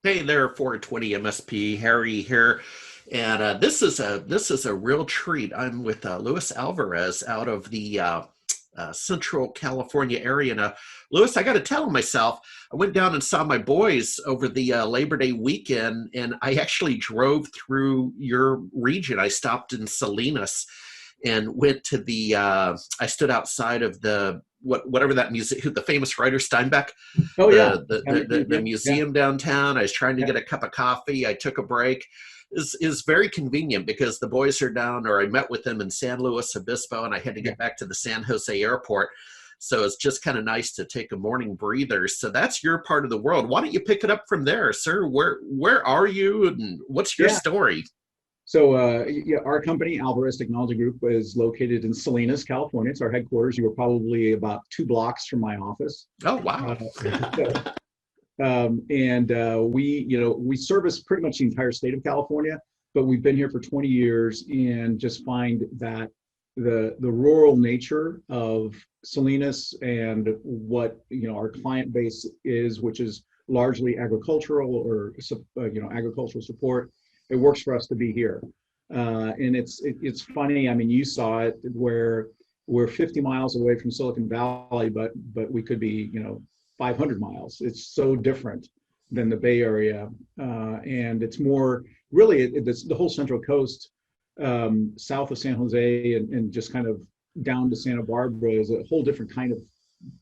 Hey there, 420 MSP, Harry here, and this is a real treat. I'm with Luis Alvarez out of the Central California area. Now, Luis, I got to tell myself, I went down and saw my boys over the Labor Day weekend, and I actually drove through your region. I stopped in Salinas and went to the. I stood outside of the whatever that music, the famous writer Steinbeck, Oh yeah, the yeah, yeah, museum downtown. I was trying to yeah, get a cup of coffee. I took a break. Is very convenient because the boys are down, or I met with them in San Luis Obispo, and I had to yeah. get back to the San Jose airport. So it's just kind of nice to take a morning breather. So that's your part of the world. Why don't you pick it up from there, sir? Where are you, and what's your Yeah. story? So yeah, our company, Alvarez Technology Group, is located in Salinas, California. It's our headquarters. You were probably about 2 blocks from my office. Oh Uh, wow. so, and we service pretty much the entire state of California, but we've been here for 20 years and just find that the rural nature of Salinas and what our client base is, which is largely agricultural or agricultural support, it works for us to be here. And it's funny. I mean, you saw it where we're 50 miles away from Silicon Valley, but we could be 500 miles. It's so different than the Bay Area, and it's more really it's the whole Central Coast, south of San Jose and just kind of down to Santa Barbara is a whole different kind of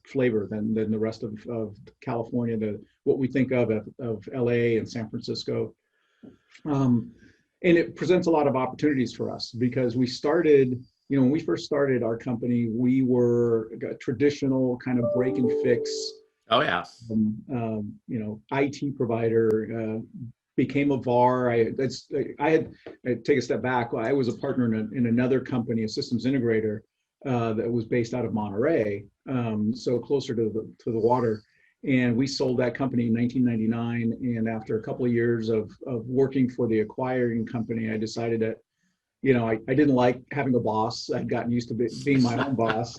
flavor than the rest of California. What we think of LA and San Francisco. Um, and it presents a lot of opportunities for us because we started, when we first started our company, we were a traditional kind of break and fix, Oh yeah. IT provider. Became a VAR. I take a step back. I was a partner in another company, a systems integrator, that was based out of Monterey, so closer to the water. And we sold that company in 1999. And after a couple of years of working for the acquiring company, I decided that, I didn't like having a boss. I'd gotten used to being my own boss.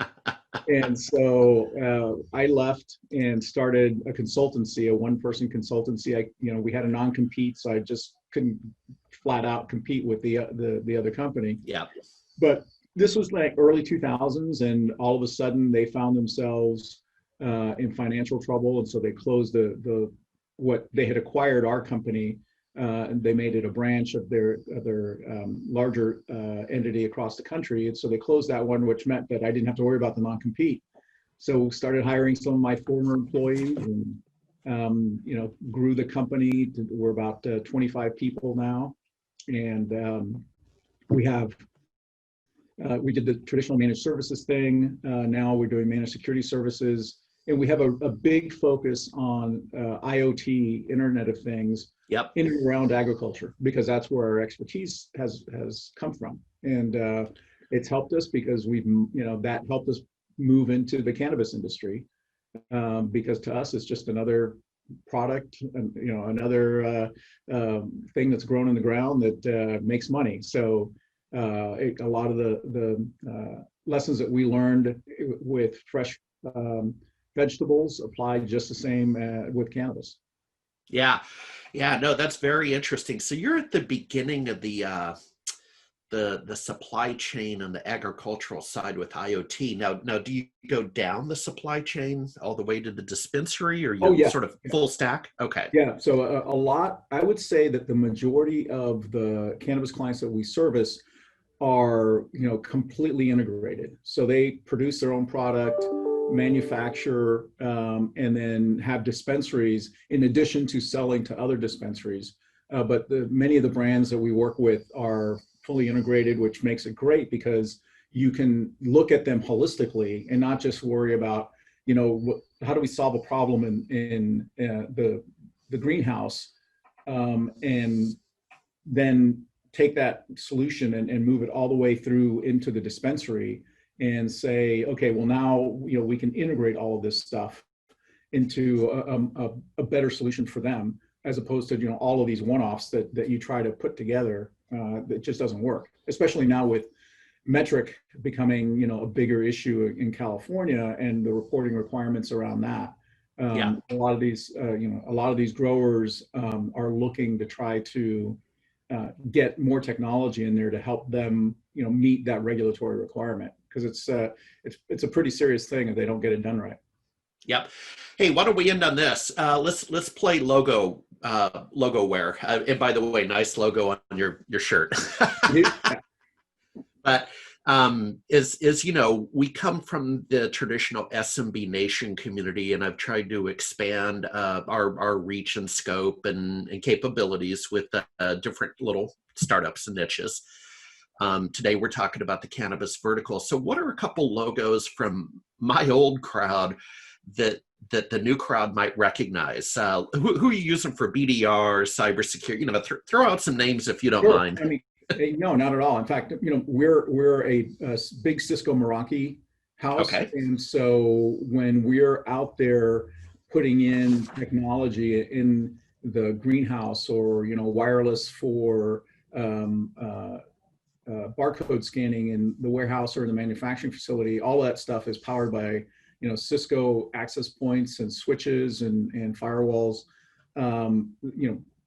And so I left and started a consultancy, a one-person consultancy. We had a non-compete, so I just couldn't flat out compete with the other company. Yeah. But this was like early 2000s, and all of a sudden they found themselves in financial trouble, and so they closed the what they had acquired our company, and they made it a branch of their larger entity across the country, and so they closed that one, which meant that I didn't have to worry about the non-compete. So started hiring some of my former employees, and grew the company. We're about 25 people now, and we have we did the traditional managed services thing. Now we're doing managed security services. And we have a big focus on IoT, Internet of Things, Yep. in and around agriculture, because that's where our expertise has come from. And it's helped us because that helped us move into the cannabis industry, because to us, it's just another product, and another thing that's grown in the ground that makes money. So a lot of the lessons that we learned with fresh vegetables apply just the same with cannabis. Yeah. Yeah. No, that's very interesting. So you're at the beginning of the supply chain on the agricultural side with IoT. Now, do you go down the supply chain all the way to the dispensary, or Oh you yeah, sort of full stack? Okay. yeah. So a lot, I would say that the majority of the cannabis clients that we service are completely integrated. So they produce their own product, manufacture, and then have dispensaries in addition to selling to other dispensaries. But many of the brands that we work with are fully integrated, which makes it great because you can look at them holistically and not just worry about, how do we solve a problem in the greenhouse, and then take that solution and move it all the way through into the dispensary and say, okay, well now we can integrate all of this stuff into a better solution for them, as opposed to all of these one-offs that you try to put together, that just doesn't work. Especially now with metric becoming a bigger issue in California and the reporting requirements around that. Yeah. A lot of these, a lot of these growers are looking to try to get more technology in there to help them, meet that regulatory requirement, because it's a pretty serious thing if they don't get it done right. Yep. Hey, why don't we end on this? Let's play logo wear. And by the way, nice logo on your shirt. But we come from the traditional SMB nation community, and I've tried to expand our reach and scope and capabilities with different little startups and niches. Today we're talking about the cannabis vertical. So what are a couple logos from my old crowd that the new crowd might recognize? Who are you using for BDR, cybersecurity? Throw out some names if you don't Sure. mind. I mean, no, not at all. In fact, we're a big Cisco Meraki house, Okay. and so when we're out there putting in technology in the greenhouse, or wireless for barcode scanning in the warehouse or in the manufacturing facility, all that stuff is powered by Cisco access points and switches and firewalls.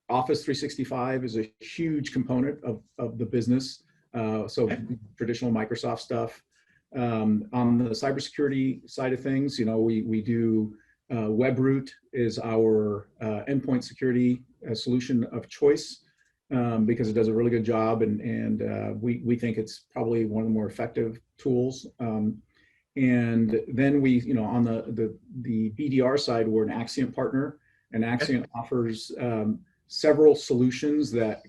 Office 365 is a huge component of the business. So Okay. traditional Microsoft stuff. On the cybersecurity side of things, we do WebRoot is our endpoint security solution of choice, because it does a really good job, and we think it's probably one of the more effective tools. And then on the BDR side, we're an Axient partner, and Axient offers several solutions that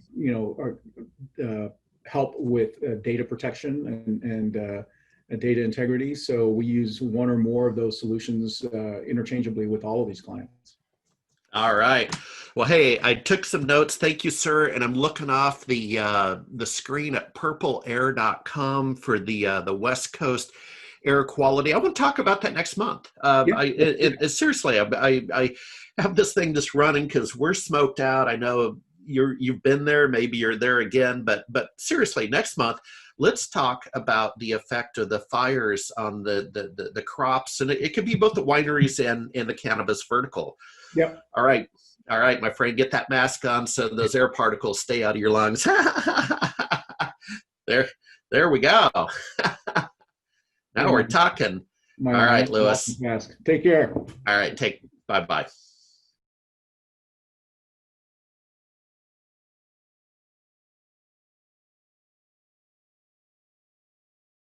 help with data protection and data integrity. So we use one or more of those solutions interchangeably with all of these clients. All right. Well, hey, I took some notes. Thank you, sir. And I'm looking off the screen at purpleair.com for the West Coast air quality. I want to talk about that next month. Seriously, I have this thing just running because we're smoked out. I know you've been there. Maybe you're there again. But seriously, next month, let's talk about the effect of the fires on the crops, and it could be both the wineries and the cannabis vertical. Yep. All right. All right, my friend, get that mask on so those air particles stay out of your lungs. There we go. Now we're talking. All right, Lewis. Mask. Take care. All right, bye-bye.